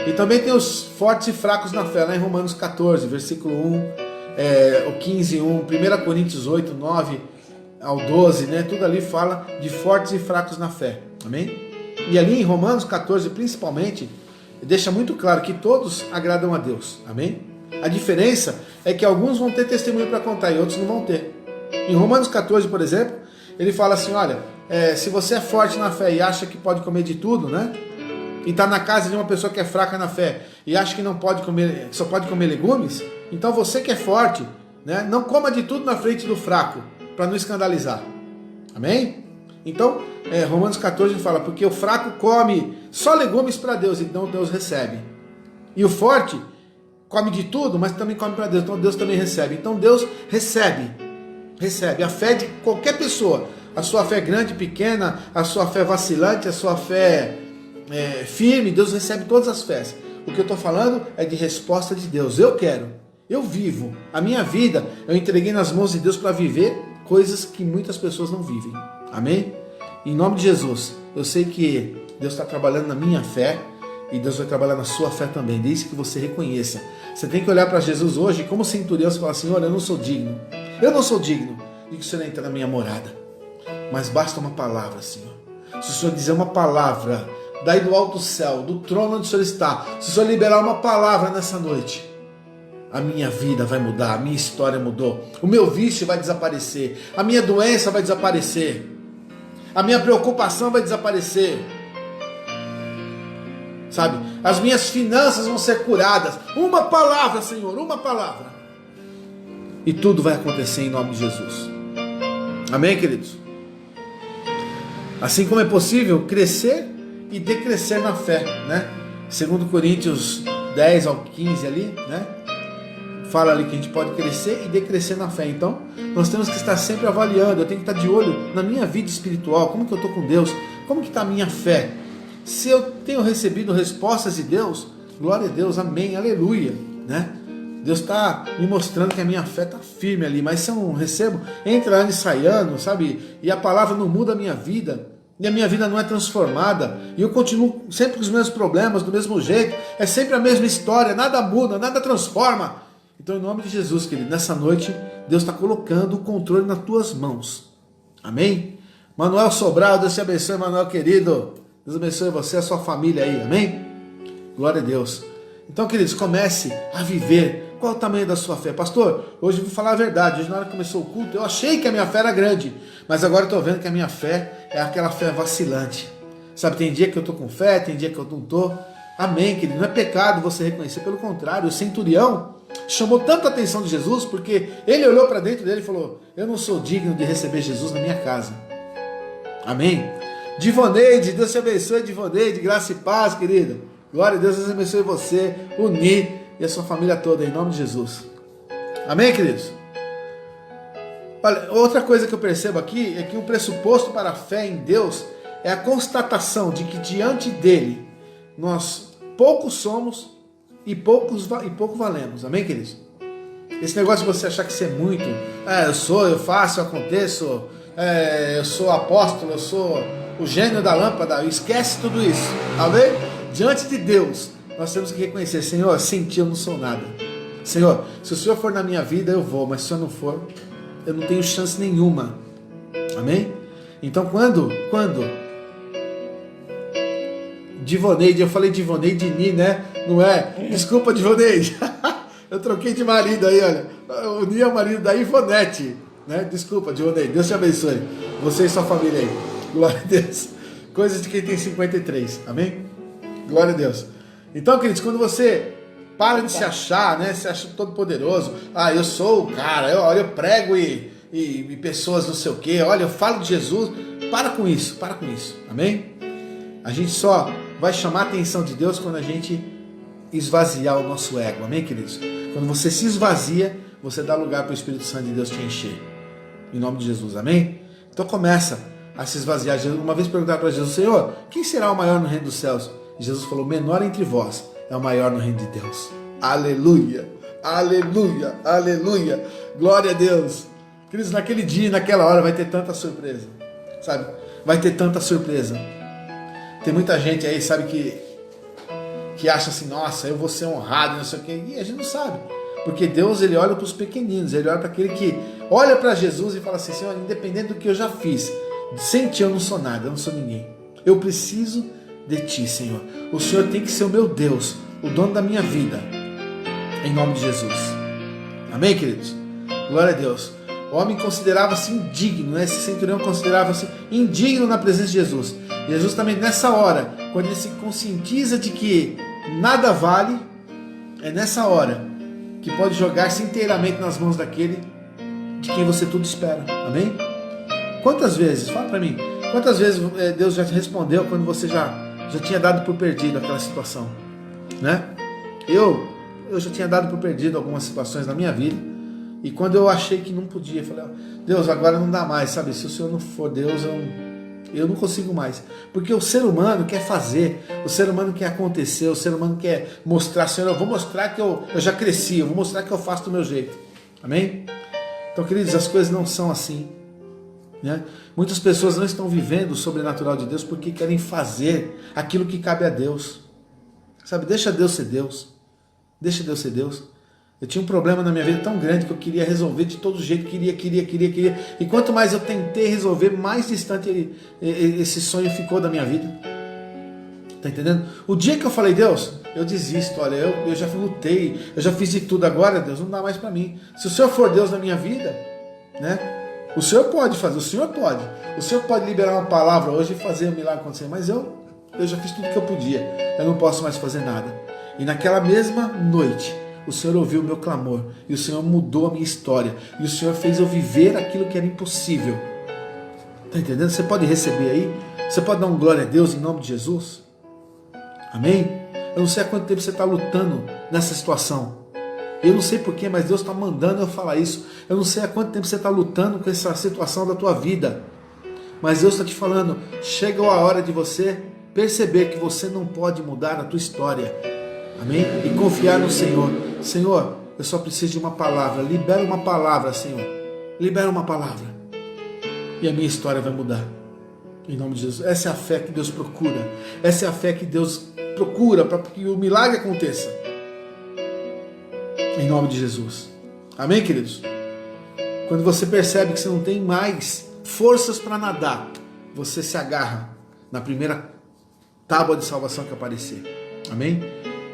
E também tem os fortes e fracos na fé, lá em Romanos 14, versículo 1. O 15, 1, 1 Coríntios 8, 9 ao 12, né? Tudo ali fala de fortes e fracos na fé, amém? E ali em Romanos 14, principalmente, deixa muito claro que todos agradam a Deus, amém? A diferença é que alguns vão ter testemunho para contar e outros não vão ter. Em Romanos 14, por exemplo, ele fala assim: olha, se você é forte na fé e acha que pode comer de tudo, né? E está na casa de uma pessoa que é fraca na fé e acha que não pode comer, só pode comer legumes, então você que é forte, né, não coma de tudo na frente do fraco, para não escandalizar. Amém? Então, Romanos 14 fala: porque o fraco come só legumes para Deus, então Deus recebe. E o forte come de tudo, mas também come para Deus, então Deus também recebe. Então Deus recebe a fé de qualquer pessoa. A sua fé grande, pequena, a sua fé vacilante, a sua fé firme, Deus recebe todas as fés. O que eu estou falando é de resposta de Deus. Eu quero, eu vivo, a minha vida eu entreguei nas mãos de Deus para viver coisas que muitas pessoas não vivem. Amém? Em nome de Jesus, eu sei que Deus está trabalhando na minha fé e Deus vai trabalhar na sua fé também, desde que você reconheça. Você tem que olhar para Jesus hoje como centurião e falar: Senhor, eu não sou digno de que o Senhor entre na minha morada, mas basta uma palavra, Senhor. Se o Senhor dizer uma palavra daí do alto céu, do trono onde o Senhor está, se o Senhor liberar uma palavra nessa noite, a minha vida vai mudar, a minha história mudou, o meu vício vai desaparecer, a minha doença vai desaparecer, a minha preocupação vai desaparecer, sabe? As minhas finanças vão ser curadas. Uma palavra, Senhor, uma palavra, e tudo vai acontecer em nome de Jesus. Amém, queridos? Assim como é possível crescer e decrescer na fé, né? 2 Coríntios 10 ao 15 ali, né? Fala ali que a gente pode crescer e decrescer na fé. Então, nós temos que estar sempre avaliando. Eu tenho que estar de olho na minha vida espiritual. Como que eu estou com Deus? Como que está a minha fé? Se eu tenho recebido respostas de Deus, glória a Deus, amém, aleluia, né? Deus está me mostrando que a minha fé está firme ali. Mas se eu não recebo, entra ano e sai ano, sabe? E a palavra não muda a minha vida, e a minha vida não é transformada, e eu continuo sempre com os mesmos problemas, do mesmo jeito, é sempre a mesma história, nada muda, nada transforma. Então, em nome de Jesus, querido, nessa noite, Deus está colocando o controle nas tuas mãos. Amém? Manuel Sobral, Deus te abençoe, Manuel querido. Deus abençoe você e a sua família aí, amém? Glória a Deus. Então, queridos, comece a viver. Qual é o tamanho da sua fé? Pastor, hoje eu vou falar a verdade. Hoje, na hora que começou o culto, eu achei que a minha fé era grande, mas agora eu estou vendo que a minha fé é aquela fé vacilante. Sabe, tem dia que eu estou com fé, tem dia que eu não estou. Amém, querido. Não é pecado você reconhecer, pelo contrário, o centurião, chamou tanto a atenção de Jesus, porque ele olhou para dentro dele e falou: eu não sou digno de receber Jesus na minha casa. Amém? Divoneide, Deus te abençoe, Divoneide, graça e paz, querida. Glória a Deus, Deus abençoe você, unir e a sua família toda, em nome de Jesus. Amém, queridos? Olha, outra coisa que eu percebo aqui é que o pressuposto para a fé em Deus é a constatação de que diante dele nós poucos somos e pouco valemos. Amém, queridos? Esse negócio de você achar que você é muito, eu faço, eu aconteço, eu sou apóstolo, eu sou o gênio da lâmpada, esquece tudo isso. Amém? Diante de Deus, nós temos que reconhecer: Senhor, sem ti eu não sou nada. Senhor, se o Senhor for na minha vida, eu vou, mas se o Senhor não for, eu não tenho chance nenhuma. Amém? Então quando Divoneide, eu falei Divoneide de Ni, né? Não é? Desculpa, Divoneide. Eu troquei de marido aí, olha. O Ni é o marido da Ivonete, né? Desculpa, Divoneide. Deus te abençoe. Você e sua família aí. Glória a Deus. Coisas de quem tem 53. Amém? Glória a Deus. Então, queridos, quando você para de se achar, né? Se acha todo poderoso. Eu sou o cara. Eu prego e pessoas não sei o quê. Olha, eu falo de Jesus. Para com isso. Amém? A gente só vai chamar a atenção de Deus quando a gente esvaziar o nosso ego. Amém, queridos? Quando você se esvazia, você dá lugar para o Espírito Santo de Deus te encher. Em nome de Jesus. Amém? Então começa a se esvaziar. Uma vez perguntaram para Jesus: Senhor, quem será o maior no reino dos céus? E Jesus falou: menor entre vós é o maior no reino de Deus. Aleluia, aleluia, aleluia. Glória a Deus. Queridos, naquele dia, naquela hora vai ter tanta surpresa. Sabe? Vai ter tanta surpresa. Tem muita gente aí, sabe, que acha assim: nossa, eu vou ser honrado, não sei o quê. E a gente não sabe. Porque Deus, ele olha para os pequeninos. Ele olha para aquele que olha para Jesus e fala assim: Senhor, independente do que eu já fiz, sem ti eu não sou nada, eu não sou ninguém. Eu preciso de ti, Senhor. O Senhor tem que ser o meu Deus, o dono da minha vida. Em nome de Jesus. Amém, queridos? Glória a Deus. O homem considerava-se indigno, né? Esse centurião considerava-se indigno na presença de Jesus. Jesus também, nessa hora, quando ele se conscientiza de que nada vale, é nessa hora que pode jogar-se inteiramente nas mãos daquele de quem você tudo espera. Amém? Quantas vezes, fala para mim, quantas vezes Deus já te respondeu quando você já tinha dado por perdido aquela situação, né? Eu já tinha dado por perdido algumas situações na minha vida, e quando eu achei que não podia, eu falei: Deus, agora não dá mais, sabe? Se o Senhor não for Deus, eu não consigo mais. Porque o ser humano quer fazer, o ser humano quer acontecer, o ser humano quer mostrar: Senhor, eu vou mostrar que eu já cresci, eu vou mostrar que eu faço do meu jeito. Amém? Então, queridos, as coisas não são assim, né? Muitas pessoas não estão vivendo o sobrenatural de Deus porque querem fazer aquilo que cabe a Deus. Sabe, deixa Deus ser Deus. Deixa Deus ser Deus. Eu tinha um problema na minha vida tão grande que eu queria resolver de todo jeito, queria. E quanto mais eu tentei resolver, mais distante esse sonho ficou da minha vida. Tá entendendo? O dia que eu falei: Deus, eu desisto, olha, eu já lutei, eu já fiz de tudo, agora Deus, não dá mais para mim. Se o Senhor for Deus na minha vida, né? O Senhor pode fazer, o Senhor pode liberar uma palavra hoje e fazer um milagre acontecer, mas eu já fiz tudo que eu podia, eu não posso mais fazer nada. E naquela mesma noite, o Senhor ouviu o meu clamor, e o Senhor mudou a minha história, e o Senhor fez eu viver aquilo que era impossível. Está entendendo? Você pode receber aí? Você pode dar um glória a Deus em nome de Jesus? Amém? Eu não sei há quanto tempo você está lutando nessa situação. Eu não sei porquê, mas Deus está mandando eu falar isso. Eu não sei há quanto tempo você está lutando com essa situação da tua vida, mas Deus está te falando: chegou a hora de você perceber que você não pode mudar a tua história. Amém? E confiar no Senhor. Senhor, eu só preciso de uma palavra. Libera uma palavra, Senhor. Libera uma palavra. E a minha história vai mudar. Em nome de Jesus. Essa é a fé que Deus procura. Essa é a fé que Deus procura para que o milagre aconteça. Em nome de Jesus. Amém, queridos? Quando você percebe que você não tem mais forças para nadar, você se agarra na primeira tábua de salvação que aparecer. Amém?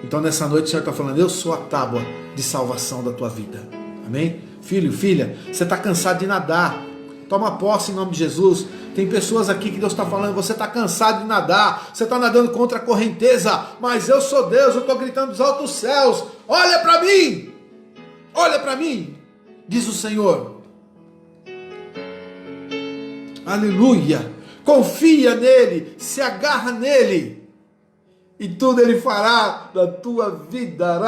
Então nessa noite o Senhor está falando: eu sou a tábua de salvação da tua vida. Amém? Filho, filha, você está cansado de nadar. Toma posse em nome de Jesus. Tem pessoas aqui que Deus está falando: você está cansado de nadar, você está nadando contra a correnteza, mas eu sou Deus, eu estou gritando dos altos céus: olha para mim! Olha para mim, diz o Senhor. Aleluia. Confia nele, se agarra nele, e tudo ele fará na tua vida.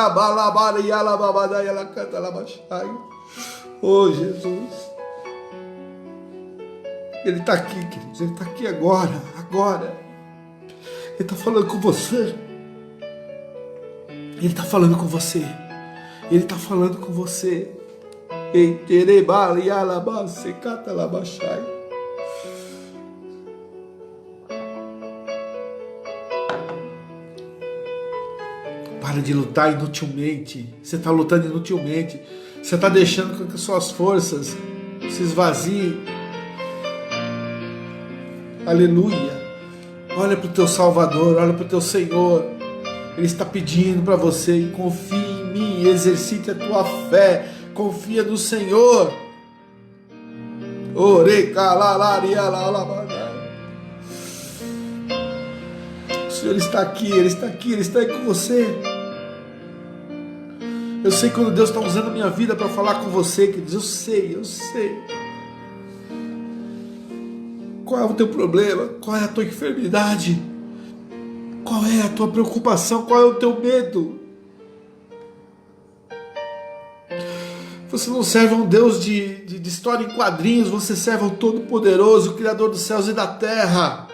Oh, Jesus. Ele está aqui, queridos. Ele está aqui agora. Ele está falando com você. Ele está falando com você. Ele está falando com você. Para de lutar inutilmente. Você está lutando inutilmente. Você está deixando que as suas forças se esvaziem. Aleluia. Olha para o teu Salvador, olha para o teu Senhor. Ele está pedindo para você: confie em mim, exercite a tua fé, confia no Senhor. O Senhor está aqui, Ele está aqui, Ele está aí com você. Eu sei quando Deus está usando a minha vida para falar com você, queridos. Eu sei. Qual é o teu problema? Qual é a tua enfermidade? Qual é a tua preocupação? Qual é o teu medo? Você não serve a um Deus de história em quadrinhos, você serve ao Todo-Poderoso, o Criador dos céus e da terra.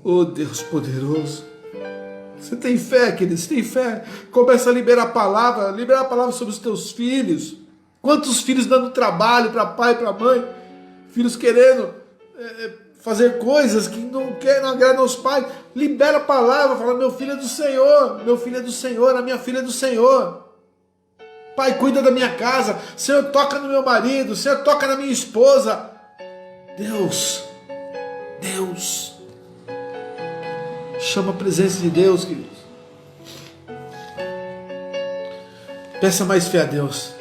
Oh, Deus poderoso. Você tem fé, querido? Você tem fé? Começa a liberar a palavra sobre os teus filhos. Quantos filhos dando trabalho para pai e para mãe? Filhos querendo fazer coisas que não agradam aos pais. Libera a palavra, fala: meu filho é do Senhor, meu filho é do Senhor, a minha filha é do Senhor. Pai, cuida da minha casa. Senhor, toca no meu marido. Senhor, toca na minha esposa. Deus. Chama a presença de Deus, queridos. Peça mais fé a Deus.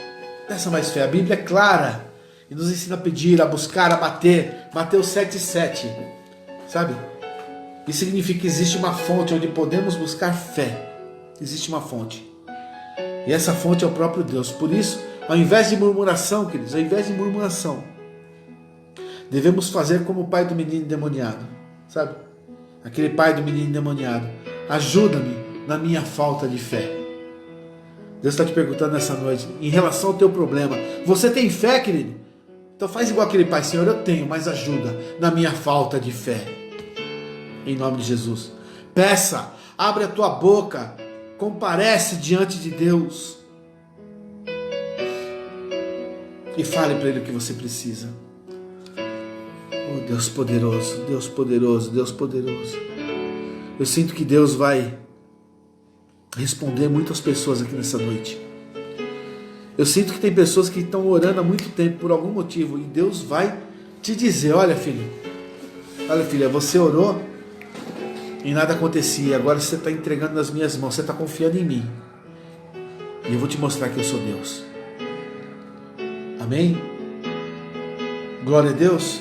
Peça mais fé. A Bíblia é clara e nos ensina a pedir, a buscar, a bater. Mateus 7,7. Sabe? Isso significa que existe uma fonte onde podemos buscar fé. Existe uma fonte. E essa fonte é o próprio Deus. Por isso, ao invés de murmuração, queridos, devemos fazer como o pai do menino endemoniado. Sabe? Aquele pai do menino endemoniado. Ajuda-me na minha falta de fé. Deus está te perguntando nessa noite, em relação ao teu problema. Você tem fé, querido? Então faz igual aquele pai: Senhor, eu tenho, mas ajuda na minha falta de fé. Em nome de Jesus. Peça, abre a tua boca, comparece diante de Deus e fale para Ele o que você precisa. Oh, Deus poderoso, Deus poderoso, Deus poderoso. Eu sinto que Deus vai responder muitas pessoas aqui nessa noite. Eu sinto que tem pessoas que estão orando há muito tempo por algum motivo, e Deus vai te dizer: olha, filho, olha, filha, você orou e nada acontecia, agora você está entregando nas minhas mãos, você está confiando em mim, e eu vou te mostrar que eu sou Deus. Amém? Glória a Deus.